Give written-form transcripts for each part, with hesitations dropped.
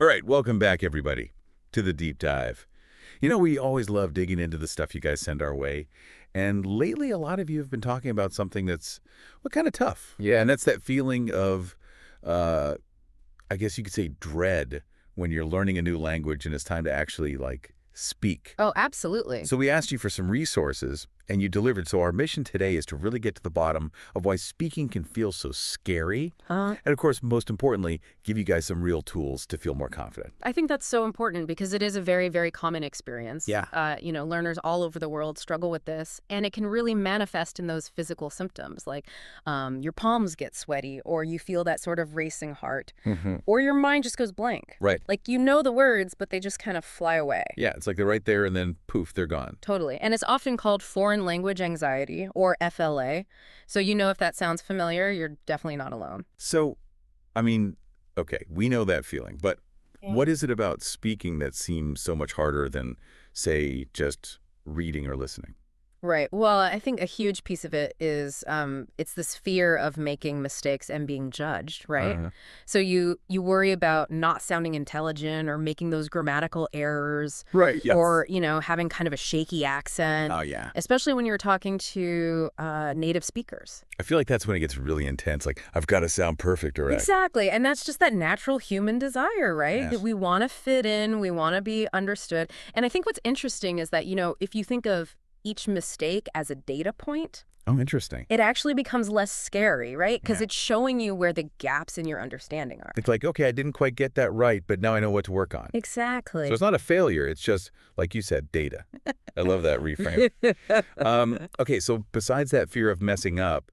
All right, welcome back, everybody, to the deep dive. You know, we always love digging into the stuff you guys send our way. And lately, a lot of you have been talking about something that's, well, kind of tough. Yeah. And that's that feeling of, I guess you could say, dread when you're learning a new language and it's time to actually, like, speak. Oh, absolutely. So we asked you for some resources, and you delivered. So our mission today is to really get to the bottom of why speaking can feel so scary. And of course, most importantly, give you guys some real tools to feel more confident. I think that's so important because it is a very, very common experience. Yeah. Learners all over the world struggle with this, and it can really manifest in those physical symptoms like your palms get sweaty, or you feel that sort of racing heart, or your mind just goes blank. Right. Like you know the words, but they just kind of fly away. Yeah, it's like they're right there and then poof, they're gone. Totally. And it's often called foreign language anxiety, or FLA. So if that sounds familiar, you're definitely not alone. So, I mean, okay, we know that feeling, but what is it about speaking that seems so much harder than, say, just reading or listening? Right. Well, I think a huge piece of it is it's this fear of making mistakes and being judged, right? So you worry about not sounding intelligent or making those grammatical errors. Right, yes. Or, having kind of a shaky accent. Oh, yeah. Especially when you're talking to native speakers. I feel like that's when it gets really intense. Like, I've got to sound perfect or Exactly. And that's just that natural human desire, right? Yes. That we want to fit in. We want to be understood. And I think what's interesting is that, if you think of each mistake as a data point, Oh, interesting. it actually becomes less scary, right? Because Yeah. it's showing you where the gaps in your understanding are. It's like, okay, I didn't quite get that right, but now I know what to work on. Exactly. So it's not a failure. It's just, like you said, data. I love that reframe. Okay, so besides that fear of messing up,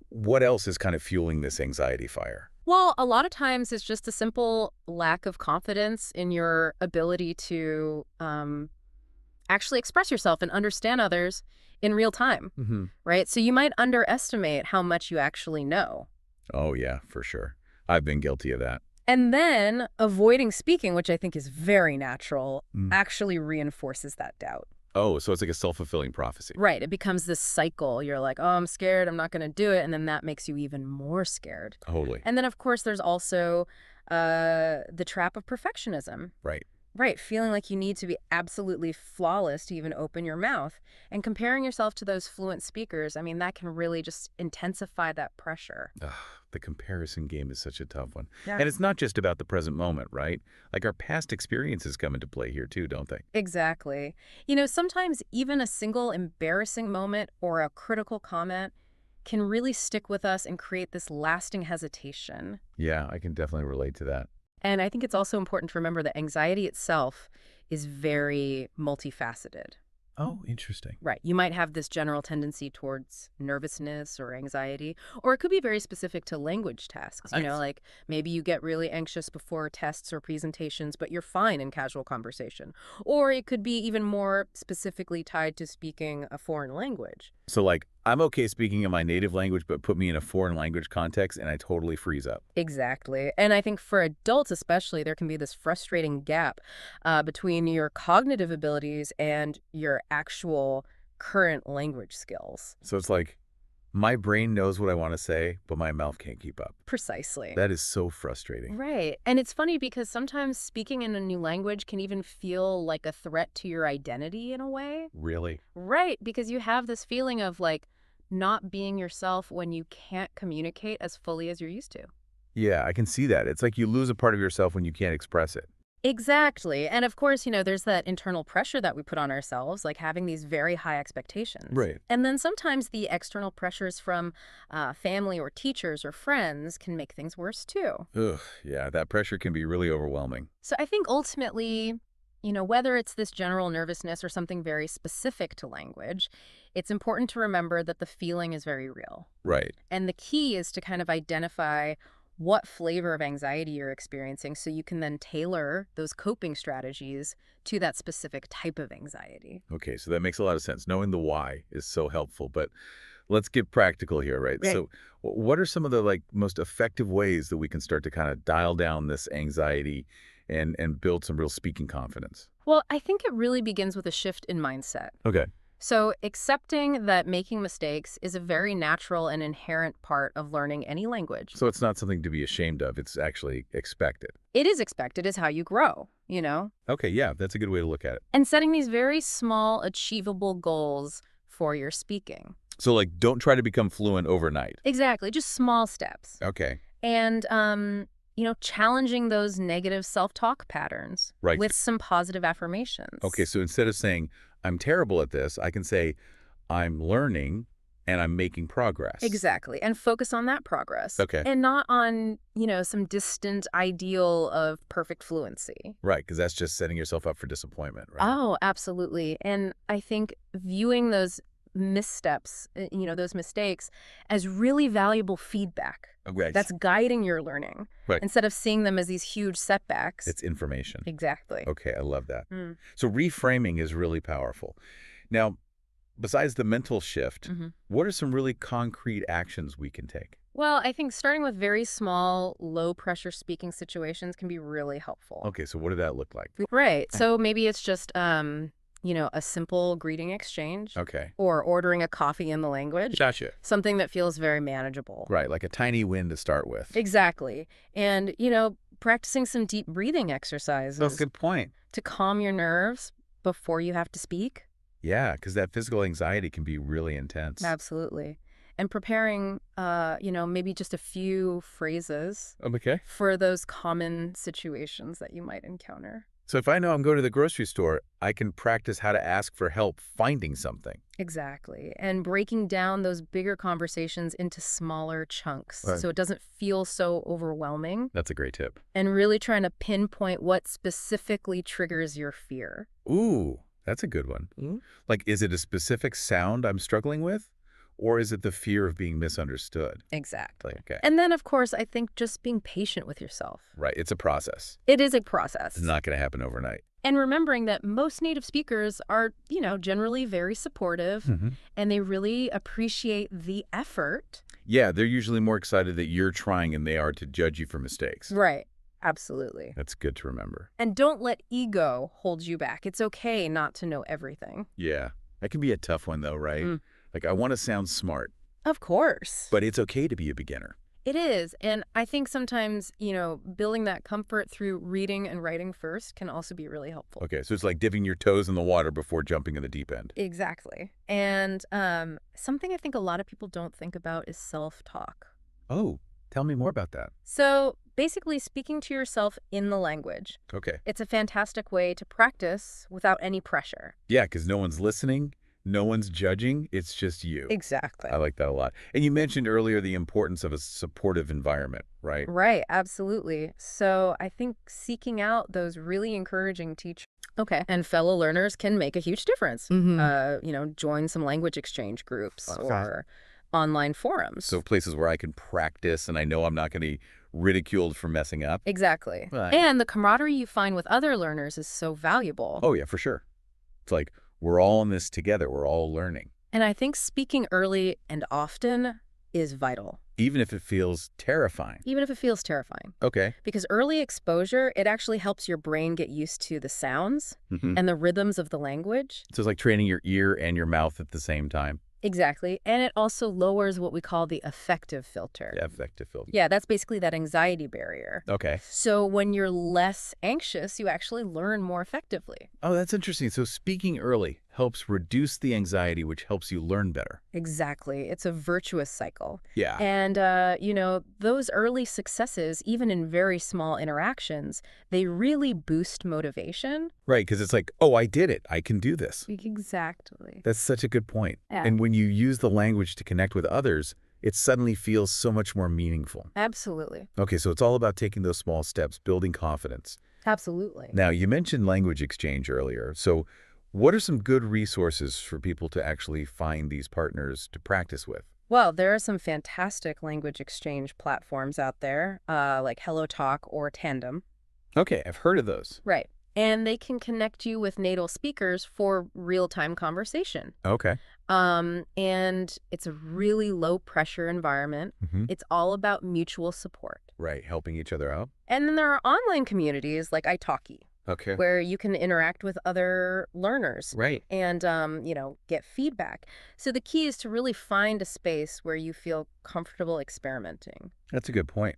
what else is kind of fueling this anxiety fire? Well, a lot of times it's just a simple lack of confidence in your ability to actually express yourself and understand others in real time, right? So you might underestimate how much you actually know. Oh, yeah, for sure. I've been guilty of that. And then avoiding speaking, which I think is very natural, actually reinforces that doubt. Oh, so it's like a self-fulfilling prophecy. Right. It becomes this cycle. You're like, oh, I'm scared. I'm not going to do it. And then that makes you even more scared. Totally. And then, of course, there's also the trap of perfectionism. Right. Right. Feeling like you need to be absolutely flawless to even open your mouth. And comparing yourself to those fluent speakers, I mean, that can really just intensify that pressure. Ugh, the comparison game is such a tough one. Yeah. And it's not just about the present moment, right? Like our past experiences come into play here too, don't they? Exactly. Sometimes even a single embarrassing moment or a critical comment can really stick with us and create this lasting hesitation. Yeah, I can definitely relate to that. And I think it's also important to remember that anxiety itself is very multifaceted. Oh, interesting. Right. You might have this general tendency towards nervousness or anxiety, or it could be very specific to language tasks. Like maybe you get really anxious before tests or presentations, but you're fine in casual conversation. Or it could be even more specifically tied to speaking a foreign language. So like, I'm okay speaking in my native language, but put me in a foreign language context and I totally freeze up. Exactly. And I think for adults especially, there can be this frustrating gap between your cognitive abilities and your actual current language skills. So it's like, my brain knows what I want to say, but my mouth can't keep up. Precisely. That is so frustrating. Right. And it's funny because sometimes speaking in a new language can even feel like a threat to your identity in a way. Really? Right. Because you have this feeling of like not being yourself when you can't communicate as fully as you're used to. Yeah, I can see that. It's like you lose a part of yourself when you can't express it. Exactly. And of course, there's that internal pressure that we put on ourselves, like having these very high expectations. Right. And then sometimes the external pressures from family or teachers or friends can make things worse too. Ugh, yeah, that pressure can be really overwhelming. So I think ultimately, whether it's this general nervousness or something very specific to language, it's important to remember that the feeling is very real. Right. And the key is to kind of identify what flavor of anxiety you're experiencing so you can then tailor those coping strategies to that specific type of anxiety. Okay, so that makes a lot of sense. Knowing the why is so helpful, but let's get practical here, right? Right. So what are some of the most effective ways that we can start to kind of dial down this anxiety and build some real speaking confidence? Well, I think it really begins with a shift in mindset. Okay. So accepting that making mistakes is a very natural and inherent part of learning any language. So it's not something to be ashamed of. It's actually expected. It is expected is how you grow, you know? Okay, yeah, that's a good way to look at it. And setting these very small, achievable goals for your speaking. So, like, don't try to become fluent overnight. Exactly, just small steps. Okay. And, challenging those negative self-talk patterns Right. with some positive affirmations. Okay, so instead of saying, I'm terrible at this, I can say, I'm learning and I'm making progress. Exactly, and focus on that progress. Okay. And not on, some distant ideal of perfect fluency. Right, because that's just setting yourself up for disappointment, right? Oh, absolutely. And I think viewing those missteps, those mistakes, as really valuable feedback. Okay. That's guiding your learning. Right. Instead of seeing them as these huge setbacks. It's information. Exactly. Okay, I love that. Mm. So reframing is really powerful. Now, besides the mental shift, what are some really concrete actions we can take? Well, I think starting with very small, low-pressure speaking situations can be really helpful. Okay, so what did that look like? Right. So maybe it's just, a simple greeting exchange. Okay. Or ordering a coffee in the language. Gotcha. Something that feels very manageable. Right, like a tiny win to start with. Exactly. And, practicing some deep breathing exercises. That's a good point. To calm your nerves before you have to speak. Yeah, because that physical anxiety can be really intense. Absolutely. And preparing, maybe just a few phrases Okay. for those common situations that you might encounter. So if I know I'm going to the grocery store, I can practice how to ask for help finding something. Exactly. And breaking down those bigger conversations into smaller chunks Right. so it doesn't feel so overwhelming. That's a great tip. And really trying to pinpoint what specifically triggers your fear. Ooh, that's a good one. Like, is it a specific sound I'm struggling with? Or is it the fear of being misunderstood? Exactly. Okay. And then, of course, I think just being patient with yourself. Right. It's a process. It is a process. It's not going to happen overnight. And remembering that most native speakers are, generally very supportive and they really appreciate the effort. Yeah, they're usually more excited that you're trying than they are to judge you for mistakes. Right. Absolutely. That's good to remember. And don't let ego hold you back. It's okay not to know everything. Yeah. That can be a tough one, though, right? Like, I want to sound smart. Of course. But it's okay to be a beginner. It is. And I think sometimes, building that comfort through reading and writing first can also be really helpful. Okay, so it's like dipping your toes in the water before jumping in the deep end. Exactly. And something I think a lot of people don't think about is self-talk. Oh, tell me more about that. So basically speaking to yourself in the language. Okay. It's a fantastic way to practice without any pressure. Yeah, because no one's listening. No one's judging. It's just you. Exactly. I like that a lot. And you mentioned earlier the importance of a supportive environment, right? Right, absolutely. So I think seeking out those really encouraging teachers and fellow learners can make a huge difference. Join some language exchange groups or online forums. So places where I can practice and I know I'm not going to be ridiculed for messing up. Exactly. Right. And the camaraderie you find with other learners is so valuable. Oh, yeah, for sure. It's like, we're all in this together. We're all learning. And I think speaking early and often is vital. Even if it feels terrifying. Even if it feels terrifying. Okay. Because early exposure, it actually helps your brain get used to the sounds and the rhythms of the language. So it's like training your ear and your mouth at the same time. Exactly. And it also lowers what we call the affective filter. Yeah, affective filter. Yeah, that's basically that anxiety barrier. Okay. So when you're less anxious, you actually learn more effectively. Oh, that's interesting. So speaking early helps reduce the anxiety, which helps you learn better. Exactly. It's a virtuous cycle. Yeah. And, those early successes, even in very small interactions, they really boost motivation. Right, because it's like, oh, I did it. I can do this. Exactly. That's such a good point. Yeah. And when you use the language to connect with others, it suddenly feels so much more meaningful. Absolutely. Okay, so it's all about taking those small steps, building confidence. Absolutely. Now, you mentioned language exchange earlier. So what are some good resources for people to actually find these partners to practice with? Well, there are some fantastic language exchange platforms out there, like HelloTalk or Tandem. Okay, I've heard of those. Right. And they can connect you with native speakers for real-time conversation. Okay. And it's a really low-pressure environment. It's all about mutual support. Right, helping each other out. And then there are online communities like Italki. Okay. where you can interact with other learners Right. and, get feedback. So the key is to really find a space where you feel comfortable experimenting. That's a good point.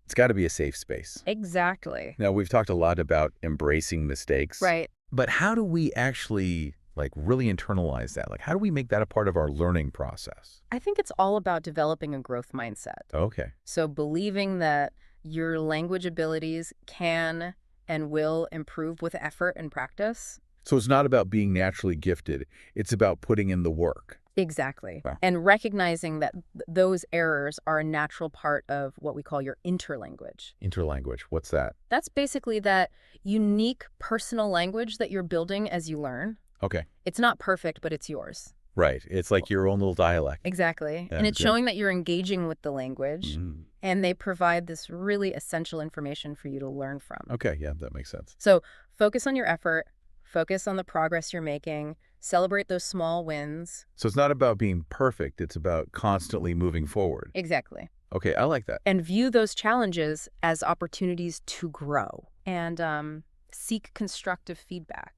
It's got to be a safe space. Exactly. Now, we've talked a lot about embracing mistakes, Right. but how do we actually really internalize that? How do we make that a part of our learning process? I think it's all about developing a growth mindset. Okay. So believing that your language abilities can and will improve with effort and practice. So it's not about being naturally gifted. It's about putting in the work. Exactly. Wow. And recognizing that those errors are a natural part of what we call your interlanguage. Interlanguage. What's that? That's basically that unique personal language that you're building as you learn. Okay. It's not perfect, but it's yours. Right. It's like your own little dialect. Exactly. Yeah, And it's good. showing that you're engaging with the language, Mhm. and they provide this really essential information for you to learn from. Okay. Yeah, that makes sense. So focus on your effort, focus on the progress you're making, celebrate those small wins. So it's not about being perfect. It's about constantly moving forward. Exactly. Okay. I like that. And view those challenges as opportunities to grow and seek constructive feedback.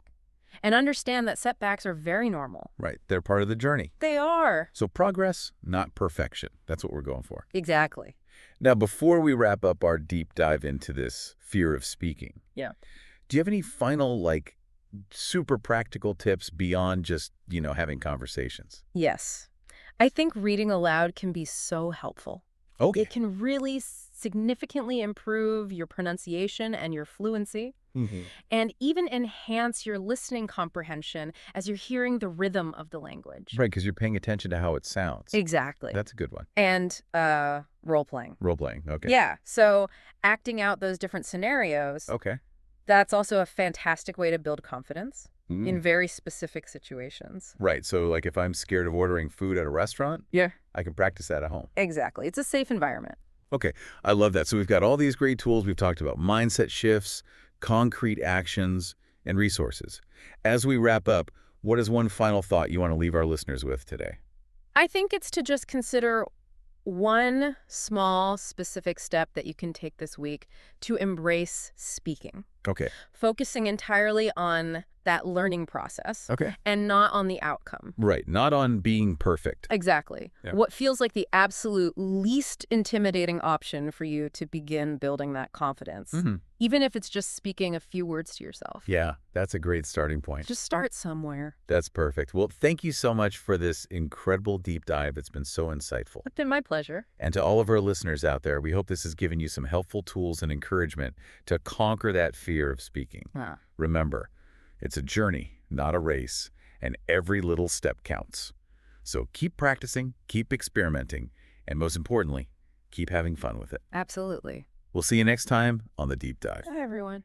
And understand that setbacks are very normal. Right. They're part of the journey. They are. So progress, not perfection. That's what we're going for. Exactly. Now, before we wrap up our deep dive into this fear of speaking, Yeah. do you have any final, super practical tips beyond just, having conversations? Yes. I think reading aloud can be so helpful. Okay. It can really significantly improve your pronunciation and your fluency, and even enhance your listening comprehension as you're hearing the rhythm of the language. Right, because you're paying attention to how it sounds. Exactly. That's a good one. And role-playing. Role-playing, okay. Yeah, so acting out those different scenarios, Okay. that's also a fantastic way to build confidence Mm. in very specific situations. Right, so if I'm scared of ordering food at a restaurant, Yeah. I can practice that at home. Exactly. It's a safe environment. Okay, I love that. So we've got all these great tools. We've talked about mindset shifts, concrete actions, and resources. As we wrap up, what is one final thought you want to leave our listeners with today? I think it's to just consider one small specific step that you can take this week to embrace speaking, Okay. focusing entirely on that learning process Okay. and not on the outcome. Right, not on being perfect. Exactly. Yeah. What feels like the absolute least intimidating option for you to begin building that confidence, even if it's just speaking a few words to yourself. Yeah, that's a great starting point. Just start somewhere. That's perfect. Well, thank you so much for this incredible deep dive. It's been so insightful. It's been my pleasure. And to all of our listeners out there, we hope this has given you some helpful tools and encouragement to conquer that fear of speaking. Remember, it's a journey, not a race, and every little step counts. So keep practicing, keep experimenting, and most importantly, keep having fun with it. Absolutely. We'll see you next time on The Deep Dive. Hi, everyone.